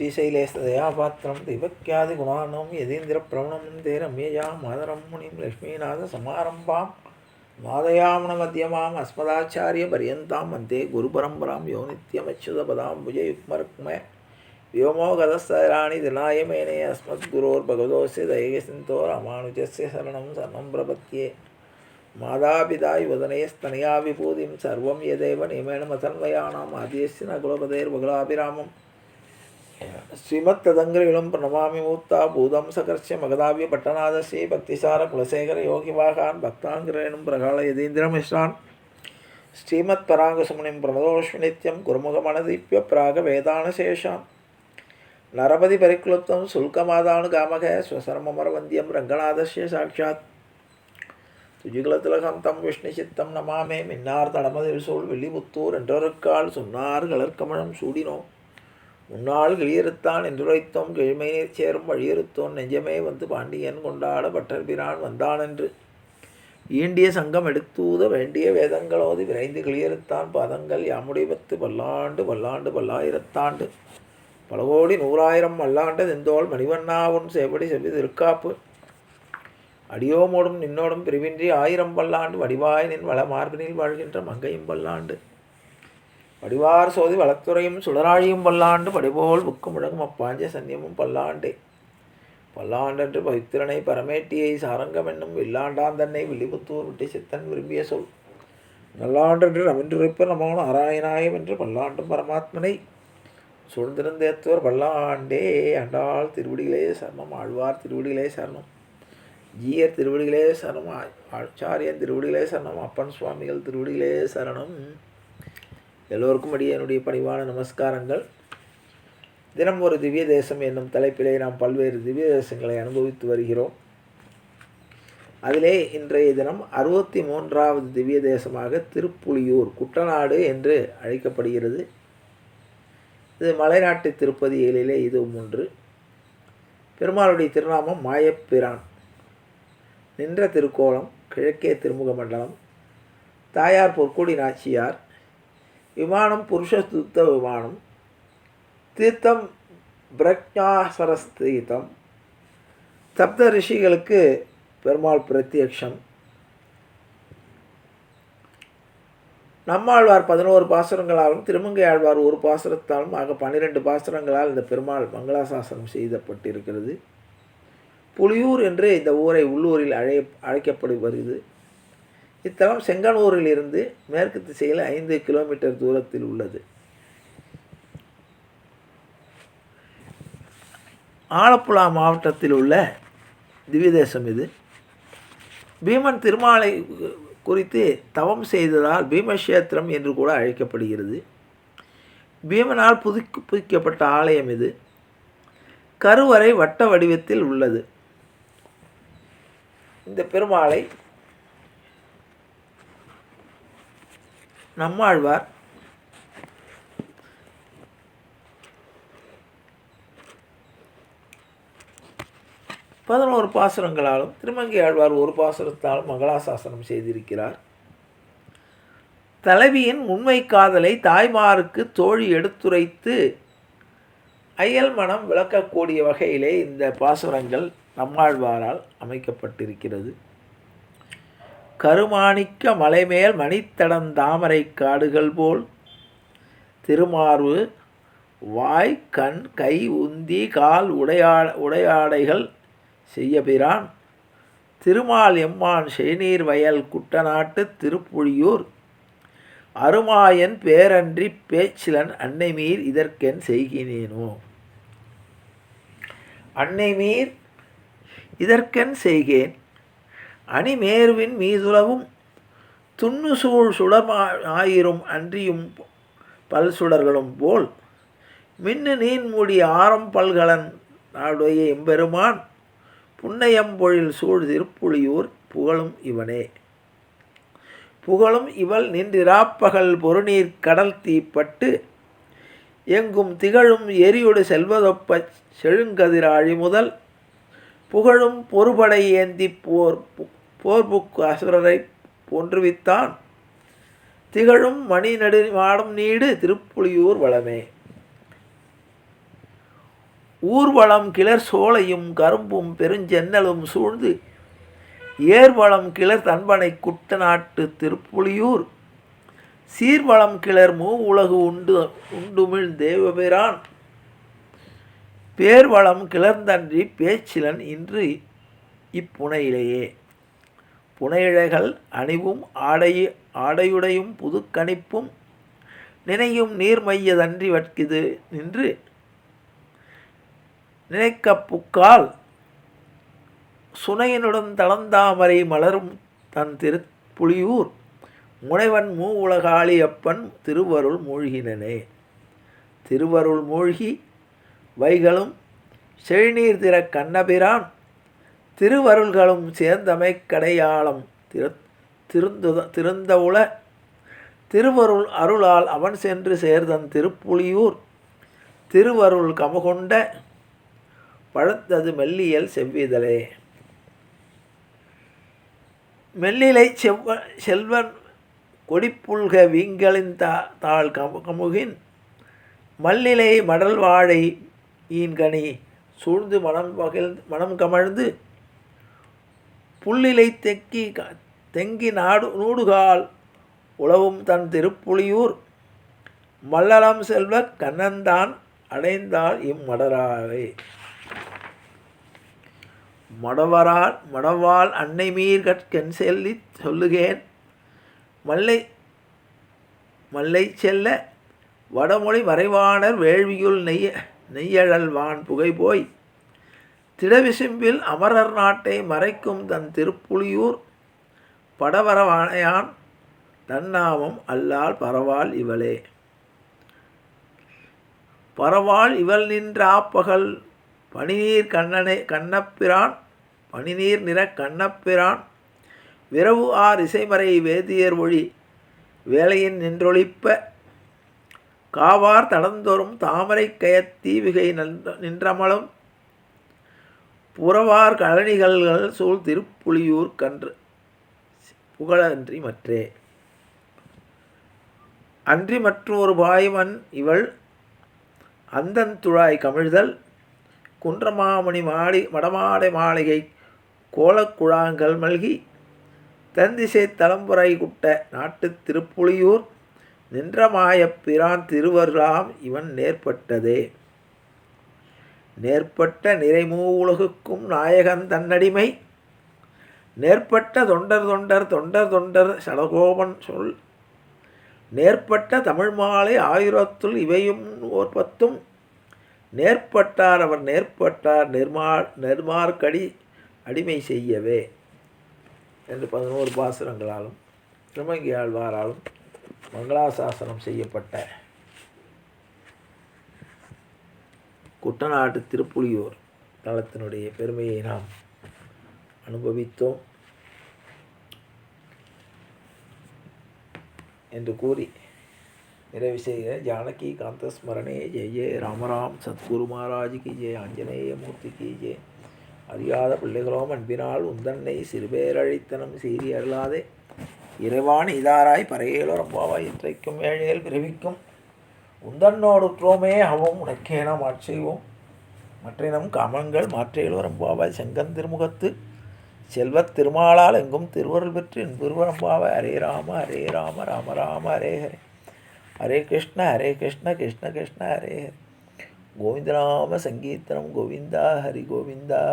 श्रीशैलेशदयापात्रं दिवक्यादिगुणानं यतीन्द्रप्रवणं ते रम्यया मातरं मुनिं लक्ष्मीनाथसमारम्भां नादयामनमध्यमाम् अस्मदाचार्यपर्यन्तां वन्दे गुरुपरम्परां यो नित्यमच्युतपदाम्बुजयुग्मरुक्मः व्योमोगतस्थराणि दिनाय मेने अस्मद्गुरोर्भगवतोऽस्य दयैकसिन्धो रामानुजस्य शरणं प्रपद्ये मातापिता युवतनयस्तनया विभूतिं सर्वं यदेव नियमेन मतन्वयानाम् आद्यस्य न कुलपतेर्बगलाभिरामं श्रीमत्तदङ्घ्रिलं प्रणमामि मूर्ता भूतं सकर्ष्य मगधाव्य पट्टनादस्य भक्तिसार कुलशेखर योगिवाहान् भक्ताङ्ग्रेणुं प्रगालयतीन्द्रमिश्रान् श्रीमत्पराङ्गसुमुनिं प्रणतोऽस्मि नित्यं गुरुमुखमनदीप्य प्रागवेदानशेषान् नरपति परिक्लुप्तं शुल्कमादानुगामकः स्वशर्ममरवन्द्यं रङ्गनाथस्य साक्षात् துஜிகுலத்திலகம் தம் விஷ்ணு சித்தம் நமாமே மின்னார் தடமதில் சூழ் வெள்ளிபுத்தூர் என்றொருக்கால் சொன்னார் கலர்கமழம் சூடினோம் முன்னாள் கிளியறுத்தான் என்றுரைத்தோம் கிழமை நீர் சேரும் வழியறுத்தோன் நெஞ்சமே வந்து பாண்டியன் கொண்டாட பட்டர்பிரான் வந்தான் என்று ஈண்டிய சங்கம் எடுத்தூத வேண்டிய வேதங்களோதி விரைந்து கிளியறுத்தான் பாதங்கள் யாமுடைய பத்து பல்லாண்டு பல்லாண்டு பல்லாயிரத்தாண்டு பல கோடி நூறாயிரம் மல்லாண்டு தெந்தோள் மணிவண்ணாவும் சேவடி செவ்வி திருக்காப்பு அடியோமோடும் நின்னோடும் பிரிவின்றி ஆயிரம் பல்லாண்டு வடிவாய் நின் வளமார்பினில் வாழ்கின்ற மங்கையும் பல்லாண்டு வடிவார் சோதி வளத்துறையும் சுடராழியும் பல்லாண்டு படிபோல் புக்கு முழங்கும் அப்பாஞ்ச சன்னியமும் பல்லாண்டே பல்லாண்டென்று பவித்திரனை பரமேட்டியை சாரங்கம் என்னும் வில்லாண்டான் தன்னை வில்லிபுத்தூர் விட்டு சித்தன் விரும்பிய சொல் நல்லாண்டென்று ரவீந்திருப்பர் நமோ நாராயணாயம் என்று பல்லாண்டும் பரமாத்மனை சூழ்ந்திருந்தேத்துவர் பல்லாண்டே அண்டாள் திருவடிகளே சரணம் ஆழ்வார் திருவடிகளே சரணம் ஜீயர் திருவடிகளே சரணம் ஆச்சாரியன் திருவடிகளே சரணம் அப்பன் சுவாமிகள் திருவடிகளே சரணம். எல்லோருக்கும் என்னுடைய பணிவான நமஸ்காரங்கள். தினம் ஒரு திவ்ய தேசம் என்னும் தலைப்பிலே நாம் பல்வேறு திவ்ய தேசங்களை அனுபவித்து வருகிறோம். அதிலே இன்றைய தினம் 63வது திவ்ய தேசமாக திருப்புலியூர் குட்டநாடு என்று அழைக்கப்படுகிறது. இது மலைநாட்டு திருப்பதிகளிலே இதுவும் ஒன்று. பெருமாளுடைய திருநாமம் மாயப்பிரான். நின்ற திருக்கோலம் கிழக்கே திருமுக மண்டலம். தாயார் பொற்கொடி நாச்சியார். விமானம் புருஷஸ்துத்த விமானம். தீர்த்தம் பிரக்ஞாசரஸ்தீர்த்தம். சப்த ரிஷிகளுக்கு பெருமாள் பிரத்யக்ஷம். நம்மாழ்வார் 11 பாசுரங்களாலும் திருமங்கை ஆழ்வார் ஒரு பாசுரத்தாலும் ஆக 12 பாசுரங்களால் இந்த பெருமாள் மங்களாசாசனம் செய்யப்பட்டிருக்கிறது. புலியூர் என்று இந்த ஊரை உள்ளூரில் அழைக்கப்படுகிறது. இத்தலம் செங்கனூரில் இருந்து மேற்கு திசையில் 5 கிலோமீட்டர் தூரத்தில் உள்ளது. ஆலப்புழா மாவட்டத்தில் உள்ள திவ்யதேசம் இது. பீமன் திருமாலை குறித்து தவம் செய்ததால் பீமக்ஷேத்திரம் என்று கூட அழைக்கப்படுகிறது. பீமனால் புதுப்பிக்கப்பட்ட ஆலயம் இது. கருவறை வட்ட வடிவத்தில் உள்ளது. இந்த பெருமாளை நம்மாழ்வார் பதினோரு பாசுரங்களாலும் திருமங்கை ஆழ்வார் ஒரு பாசுரத்தாலும் மங்களாசாசனம் செய்திருக்கிறார். தலைவியின் உண்மை காதலை தாய்மாருக்கு தோழி எடுத்துரைத்து அயல் மனம் விளக்கக்கூடிய வகையிலே இந்த பாசுரங்கள் நம்மாழ்வாரால் அமைக்கப்பட்டிருக்கிறது. கருமாணிக்க மலைமேல் மணித்தடந்தாமரை காடுகள் போல் திருமார்பு வாய் கண் கை உந்தி கால் உடையாடைகள் செய்யபிரான் திருமால் எம்மான் செழுநீர் வயல் குட்டநாட்டு திருப்புலியூர் அருமாயன் பேரன்றி பேச்சிலன் அன்னைமீர் இதற்கென் செய்கினேனோ. அன்னைமீர் இதற்கென் செய்கேன் அணிமேருவின் மீதுலவும் துண்ணுசூழ் சுடமாயிரும் அன்றியும் பல் சுடர்களும் போல் மின்னு நீன்முடி ஆரம் பல்கலன் நாடுடைய எம்பெருமான் புன்னையம்பொழில் சூழ் திருப்புலியூர் புகழும் இவனே. புகழும் இவள் நின்றிராப்பகல் பொருநீர் கடல் தீப்பட்டு எங்கும் திகழும் எரியுடு செல்வதொப்ப செழுங்கதிராழி முதல் புகழும் பொறுபடை ஏந்தி போர்புக்கு அசுரரை போன்றுவித்தான் திகழும் மணி நடு மாடம் நீடு திருப்புலியூர் வளமே. ஊர்வலம் கிளர் சோலையும் கரும்பும் பெருஞ்சென்னலும் சூழ்ந்து ஏர்வளம் கிளர் தன்பனை குட்டநாட்டு திருப்புலியூர் சீர்வளம் கிளர் உலகு உண்டுமிழ் தேவபிரான் பேர்வளம் கிளர்ந்தன்றி பேச்சிலன் இன்று இப்புனையிலேயே. புனையிழைகள் அணிவும் ஆடையுடையும் புதுக்கணிப்பும் நினையும் நீர்மையதன்றி வட்கிது நின்று நினைக்கப்புக்கால் சுனையினுடன் தளந்தாமரை மலரும் தன் திருப்புலியூர் முனைவன் உலகாளி அப்பன் திருவருள் மூழ்கினனே. திருவருள் மூழ்கி வைகளும் செழுநீர் திற கண்ணபிரான் திருவருள்களும் சேர்ந்தமை கடையாளம் திருந்தவுள திருவருள் அருளால் அவன் சென்று சேர்தன் திருப்புலியூர் திருவருள் கமகொண்ட பழுத்தது மெல்லியல் செவ்விதழே. மெல்லிலை செல்வன் கொடிப்புல்க வீங்களின் தாழ் கமுகின் மல்லிலை மடல் வாழை ஈன்கனி சூழ்ந்து மனம் கமழ்ந்து புல்லிலை தெங்கி நூடுகால் உழவும் தன் திருப்புலியூர் மல்லலம் செல்வ கண்ணன்தான் அடைந்தால் இம்மடராவே. மடவாள் அன்னை மீர்கட்கென் செல்லி சொல்லுகேன் மல்லை செல்ல வடமொழி மறைவாணர் வேள்வியுள் நெய்யழல்வான் புகை போய் திடவிசும்பில் அமரர் நாட்டை மறைக்கும் தன் திருப்புலியூர் படவரவானையான் தன்னாமம் அல்லால் பரவால் இவளே. பரவால் இவள் நின்றாப்பகல் பனிநீர் நிற கண்ணப்பிரான் விரவு இசைமறை வேதியர் ஒளி வேலையின் நின்றொழிப்ப காவார் தடந்தோறும் தாமரை கயத்தீவிகை நின்றமலும் புறவார் கழனிகள்கள் சூழ் திருப்புலியூர் கன்று புகழன்றி மற்றே. அன்றி மற்றொரு பாய்வன் இவள் அந்தன் துழாய் கமிழ்தல் குன்றமாமணி மடமாடை மாளிகை கோலக்குழாங்கள் மல்கி தந்திசை தலம்புரை குட்ட நாட்டு திருப்புலியூர் நின்றமாயப் பிரான் திருவருளாம் இவன் நேர்பட்டதே. நேர்பட்ட நிறைமூவுலகுக்கும் நாயகன் தன்னடிமை நேர்பட்ட தொண்டர் சடகோபன் சொல் நேர்பட்ட தமிழ் மாலை 1000 இவையும் 10 நேர்பட்டார் அவர் நேர்பட்டார் நெர்மார்க்கடி அடிமை செய்யவே என்று 11 பாசுரங்களாலும் திருமங்கி ஆழ்வாராலும் மங்களாசாசனம் செய்யப்பட்ட குட்டநாட்டு திருப்புலியூர் தலத்தினுடைய பெருமையை நாம் அனுபவித்தோம் என்று கூறி நிறைவு செய்கிற ஜானகி காந்த ஸ்மரணே ஜெய ஜெய ராமராம் சத்குரு மகாராஜுக்கு ஜெய ஆஞ்சநேய மூர்த்திக்கு ஜெய. அறியாத பிள்ளைகளோம் அன்பினால் உந்தன்னை சிறுபேரழித்தனம் சீறி அருளாதே இறைவான் இதாராய் பறையேலோ ரம்பாவாய் இன்றைக்கும் ஏழையில் பிறவிக்கும் உந்தன்னோடுற்றோமே அவும் உனக்கேன மாற்றைவோம் மற்றினம் காமங்கள் மாற்றேலோ ரம்பாவாய் செங்கன் திருமுகத்து செல்வத் திருமாலால் எங்கும் திருவருள் பெற்று என்புருவரம்பாவாய். ஹரே ராம ராம ராம ஹரே ஹரே ஹரே கிருஷ்ண கிருஷ்ண கிருஷ்ண ஹரே ஹரே. கோவிந்தநாம சங்கீர்த்தனம் கோவிந்தா ஹரி கோவிந்தா.